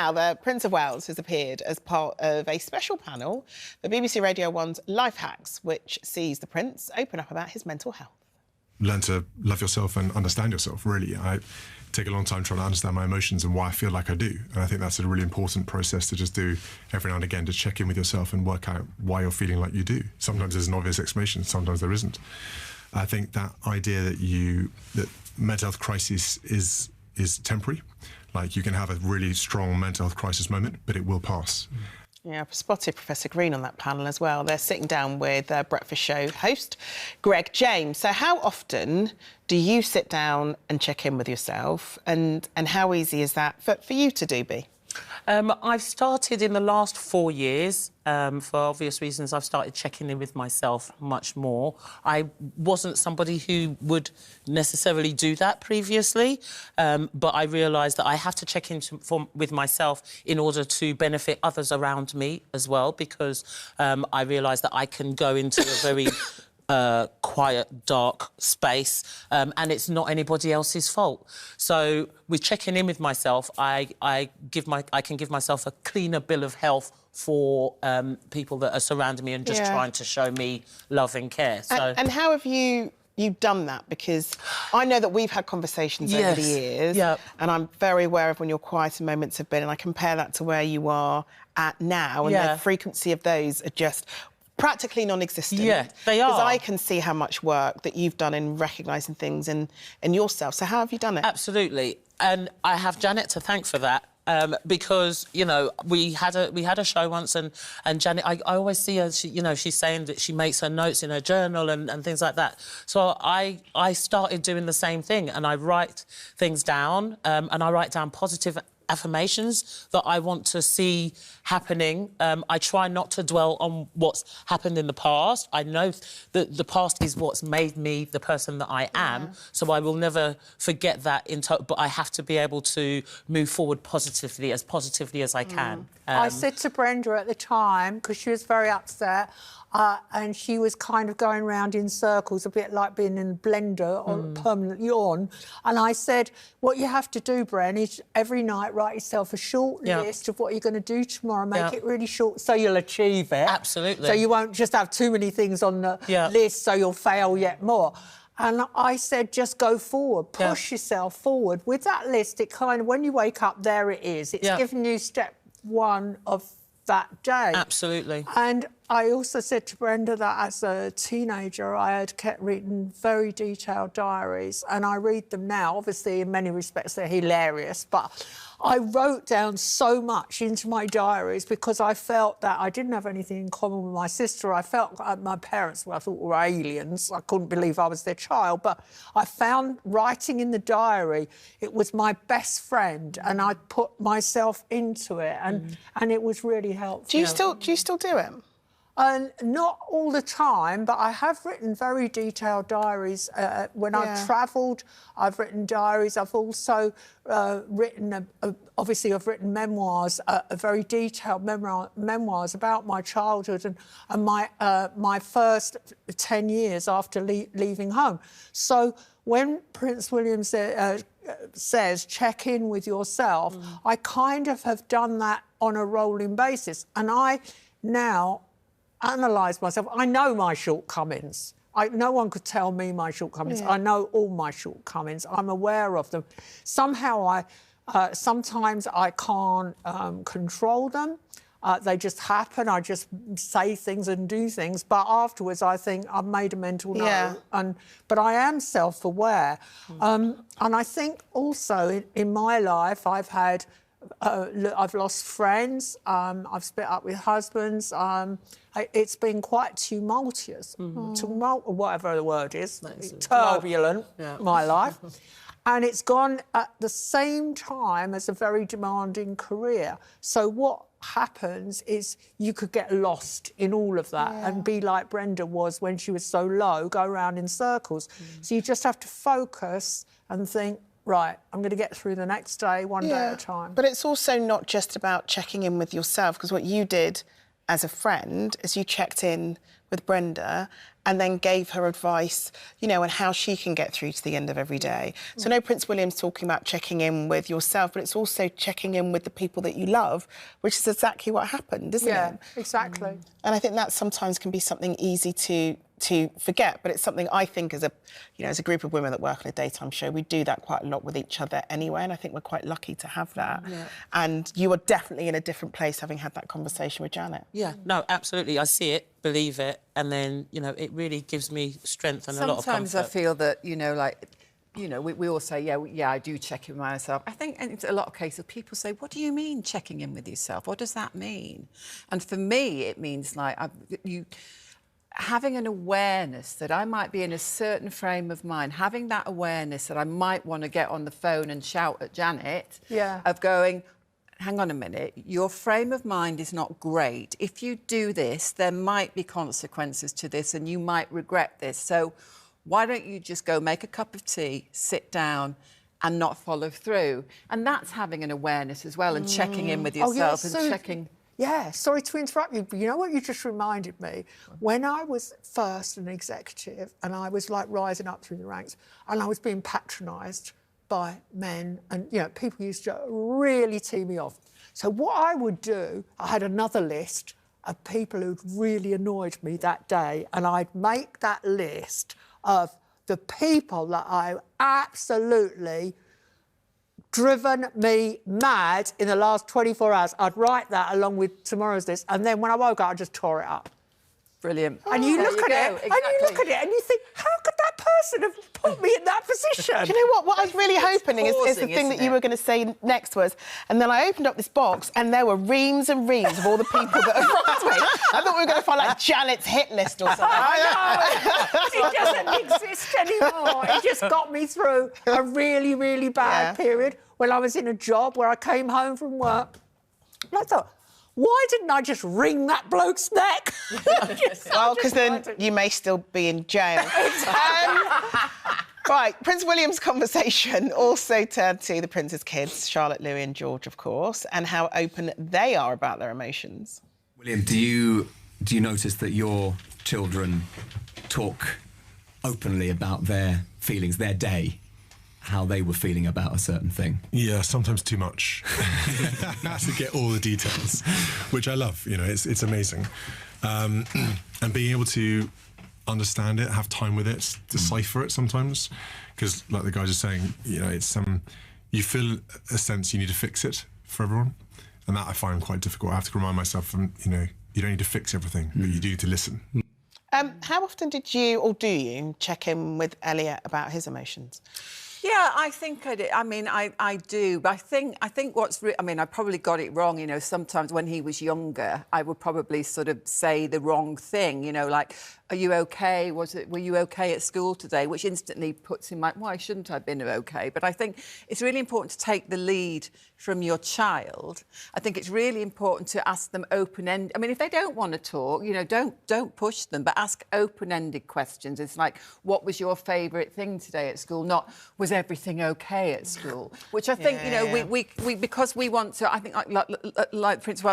Now, the Prince of Wales has appeared as part of a special panel for BBC Radio 1's Life Hacks, which sees the Prince open up about his mental health. Learn to love yourself and understand yourself, really. I take a long time trying to understand my emotions and why I feel like I do. And I think that's a really important process to just do every now and again, to check in with yourself and work out why you're feeling like you do. Sometimes there's an obvious explanation, sometimes there isn't. I think that idea that mental health crisis is temporary. Like, you can have a really strong mental health crisis moment, but it will pass. Yeah, I've spotted Professor Green on that panel as well. They're sitting down with breakfast show host Greg James. So how often do you sit down and check in with yourself, and how easy is that for you to do, B? I've started in the last 4 years. For obvious reasons, I've started checking in with myself much more. I wasn't somebody who would necessarily do that previously, but I realised that I have to check in with myself in order to benefit others around me as well, because I realised that I can go into a very quiet, dark space, and it's not anybody else's fault. So with checking in with myself, I can give myself a cleaner bill of health for people that are surrounding me and just trying to show me love and care. So, and how have you done that? Because I know that we've had conversations over the years, and I'm very aware of when your quieter moments have been, and I compare that to where you are at now, and the frequency of those are just practically non-existent. Yeah, they are. Because I can see how much work that you've done in recognising things in yourself. So how have you done it? Absolutely. And I have Janet to thank for that. Because, you know, we had a show once, and Janet, I always see her, she's saying that she makes her notes in her journal and things like that. So I started doing the same thing, and I write things down, and I write down positive affirmations that I want to see happening. I try not to dwell on what's happened in the past. I know that the past is what's made me the person that I am, so I will never forget that but I have to be able to move forward positively as I can. I said to Brenda at the time, because she was very upset, and she was kind of going round in circles, a bit like being in a blender or permanently on. And I said, what you have to do, Bren, is every night write yourself a short list of what you're going to do tomorrow. Make it really short so you'll achieve it. Absolutely. So you won't just have too many things on the list so you'll fail yet more. And I said, just go forward, push yourself forward. With that list, it kind of, when you wake up, there it is. It's giving you step one of that day. Absolutely. And I also said to Brenda that as a teenager, I had kept reading very detailed diaries, and I read them now. Obviously, in many respects, they're hilarious, but I wrote down so much into my diaries because I felt that I didn't have anything in common with my sister. I felt like my parents, I thought, were aliens. I couldn't believe I was their child, but I found writing in the diary, it was my best friend, and I put myself into it, and it was really helpful. Do you still do it? Not all the time, but I have written very detailed diaries. When I've travelled, I've written diaries. I've also written, obviously, I've written memoirs, very detailed memoirs about my childhood and my first 10 years after leaving home. So when Prince William says check in with yourself, I kind of have done that on a rolling basis. And I now analyse myself. I know my shortcomings. No one could tell me my shortcomings. I know all my shortcomings. I'm aware of them. Somehow sometimes I can't control them. They just happen. I just say things and do things. But afterwards, I think I've made a mental note. But I am self-aware. And I think also in my life, I've lost friends. I've split up with husbands. It's been quite tumultuous, whatever the word is, turbulent, my life. And it's gone at the same time as a very demanding career. So what happens is you could get lost in all of that and be like Brenda was when she was so low, go around in circles. So you just have to focus and think, right, I'm going to get through the next day, one day at a time. But it's also not just about checking in with yourself, because what you did as a friend is you checked in with Brenda and then gave her advice, you know, on how she can get through to the end of every day. So I know Prince William's talking about checking in with yourself, but it's also checking in with the people that you love, which is exactly what happened, isn't it? Yeah, exactly. And I think that sometimes can be something easy to forget, but it's something I think as a group of women that work on a daytime show, we do that quite a lot with each other anyway, and I think we're quite lucky to have that. Yeah. And you are definitely in a different place having had that conversation with Janet. Yeah, no, absolutely. I see it, believe it, and then, you know, it really gives me strength and a lot of comfort. Sometimes I feel that, you know, like, you know, we all say, yeah, I do check in with myself. I think in a lot of cases people say, what do you mean checking in with yourself? What does that mean? And for me, it means like having an awareness that I might be in a certain frame of mind, having that awareness that I might want to get on the phone and shout at Janet, of going, hang on a minute, your frame of mind is not great. If you do this, there might be consequences to this and you might regret this. So why don't you just go make a cup of tea, sit down and not follow through? And that's having an awareness as well and checking in with yourself and checking... Yeah, sorry to interrupt you, but you know what you just reminded me? When I was first an executive and I was like rising up through the ranks and I was being patronised by men and, you know, people used to really tee me off. So what I would do, I had another list of people who'd really annoyed me that day, and I'd make that list of the people that I absolutely driven me mad in the last 24 hours. I'd write that along with tomorrow's list, and then when I woke up, I just tore it up. Brilliant. And you look at it, and you look at it, and you think, how could that person have put me in that position? Do you know what? What I was really hoping is the thing that you were going to say next was, and then I opened up this box, and there were reams and reams of all the people that have wronged me. I thought we were going to find like Janet's hit list or something. I know. It doesn't exist anymore. It just got me through a really, really bad period when I was in a job where I came home from work, and I thought, why didn't I just wring that bloke's neck? Well, because then you may still be in jail. Right, Prince William's conversation also turned to the Prince's kids, Charlotte, Louis and George, of course, and how open they are about their emotions. William, do you notice that your children talk openly about their feelings, their day? How they were feeling about a certain thing? Yeah, sometimes too much. To get all the details, which I love. You know, it's amazing, and being able to understand it, have time with it, decipher it sometimes, because like the guys are saying, you know, it's you feel a sense you need to fix it for everyone, and that I find quite difficult. I have to remind myself, you know, you don't need to fix everything, but you do need to listen. How often did you, or do you, check in with Elliot about his emotions? Yeah, I think I did. I mean, I do. But I think I probably got it wrong. You know, sometimes when he was younger, I would probably sort of say the wrong thing. You know, like, are you okay? Were you okay at school today? Which instantly puts him like, why shouldn't I have been okay? But I think it's really important to take the lead from your child. I think it's really important to ask them open-ended. I mean, if they don't want to talk, you know, don't push them, but ask open-ended questions. It's like, what was your favourite thing today at school? Not, was everything okay at school? Which I think, you know, we because we want to, I think, like Prince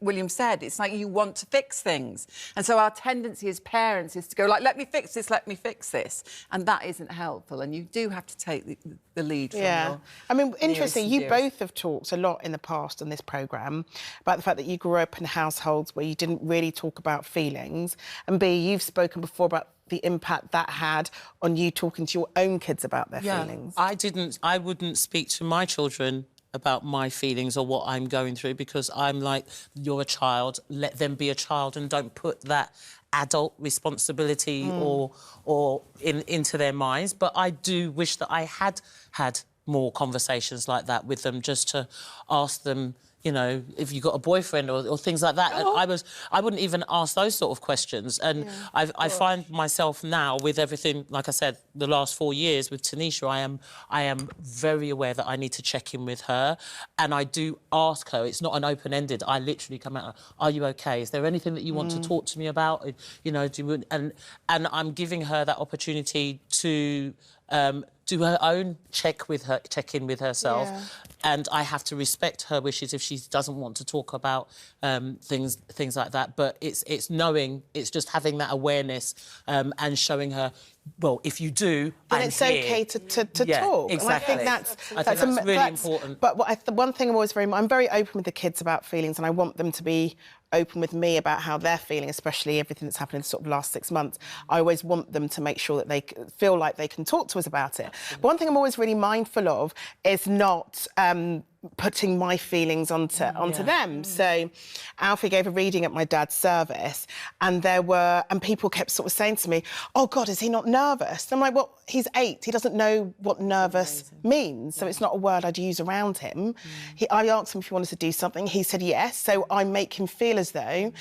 William said, it's like you want to fix things. And so our tendency as parents is to go like, let me fix this. And that isn't helpful. And you do have to take the lead from your... I mean, interesting, you both have talked a lot in the past on this programme about the fact that you grew up in households where you didn't really talk about feelings, and B, you've spoken before about the impact that had on you talking to your own kids about their feelings. I wouldn't speak to my children about my feelings or what I'm going through, because I'm like, you're a child, let them be a child and don't put that adult responsibility or into their minds. But I do wish that I had more conversations like that with them, just to ask them, you know, if you got a boyfriend or things like that. I wouldn't even ask those sort of questions. And I find myself now with everything, like I said, the last 4 years with Tanisha, I am very aware that I need to check in with her, and I do ask her. It's not an open-ended. I literally come out, are you okay? Is there anything that you want to talk to me about? You know, and I'm giving her that opportunity to do her own check-in with herself. Yeah. And I have to respect her wishes if she doesn't want to talk about things like that. But it's knowing, it's just having that awareness and showing her, well, if you do, then it's okay to talk. Exactly. And I think that's really important. But the one thing I'm very open with the kids about feelings, and I want them to be open with me about how they're feeling, especially everything that's happened in sort of last 6 months. I always want them to make sure that they feel like they can talk to us about it. But one thing I'm always really mindful of is not putting my feelings onto them. So Alfie gave a reading at my dad's service, and people kept sort of saying to me, "Oh God, is he not nervous?" And I'm like, well, he's 8. He doesn't know what nervous means, so it's not a word I'd use around him. I asked him if he wanted to do something. He said yes, so I make him feel as though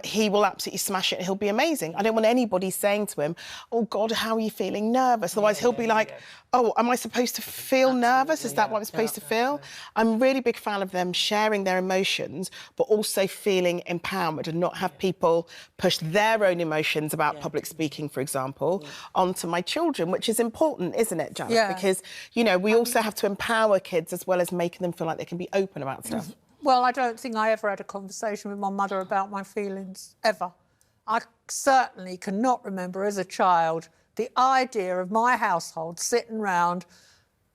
he will absolutely smash it and he'll be amazing. I don't want anybody saying to him, "Oh God, how are you feeling nervous?" Otherwise he'll be like, "Oh, am I supposed to feel nervous? Is that what I'm supposed to feel?" I'm a really big fan of them sharing their emotions, but also feeling empowered and not have people push their own emotions about public speaking, for example, onto my children, which is important, isn't it, Janet? Yeah. Because, you know, we also have to empower kids as well as making them feel like they can be open about stuff. Well, I don't think I ever had a conversation with my mother about my feelings, ever. I certainly cannot remember as a child the idea of my household sitting round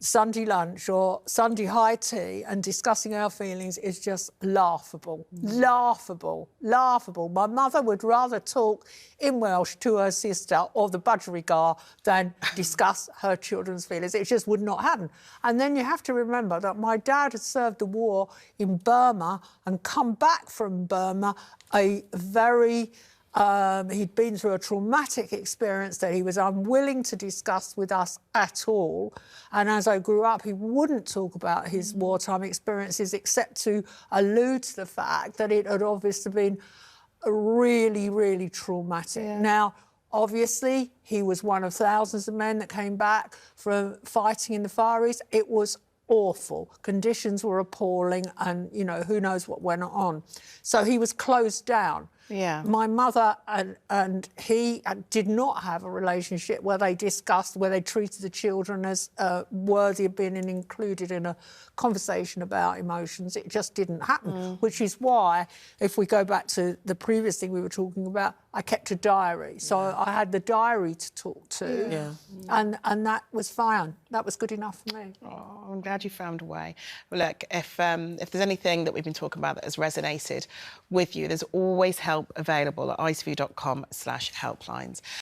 Sunday lunch or Sunday high tea and discussing our feelings is just laughable. Laughable. Laughable. My mother would rather talk in Welsh to her sister or the budgerigar than discuss her children's feelings. It just would not happen. And then you have to remember that my dad had served the war in Burma and come back from Burma he'd been through a traumatic experience that he was unwilling to discuss with us at all. And as I grew up, he wouldn't talk about his wartime experiences except to allude to the fact that it had obviously been really, really traumatic. Yeah. Now, obviously, he was one of thousands of men that came back from fighting in the Far East. It was awful. Conditions were appalling and, you know, who knows what went on. So he was closed down. Yeah. My mother and he did not have a relationship where they discussed, where they treated the children as worthy of being included in a conversation about emotions. It just didn't happen, which is why, if we go back to the previous thing we were talking about, I kept a diary. So I had the diary to talk to, and that was fine. That was good enough for me. Oh, I'm glad you found a way. Well, look, if there's anything that we've been talking about that has resonated with you, there's always help available at itview.com/helplines.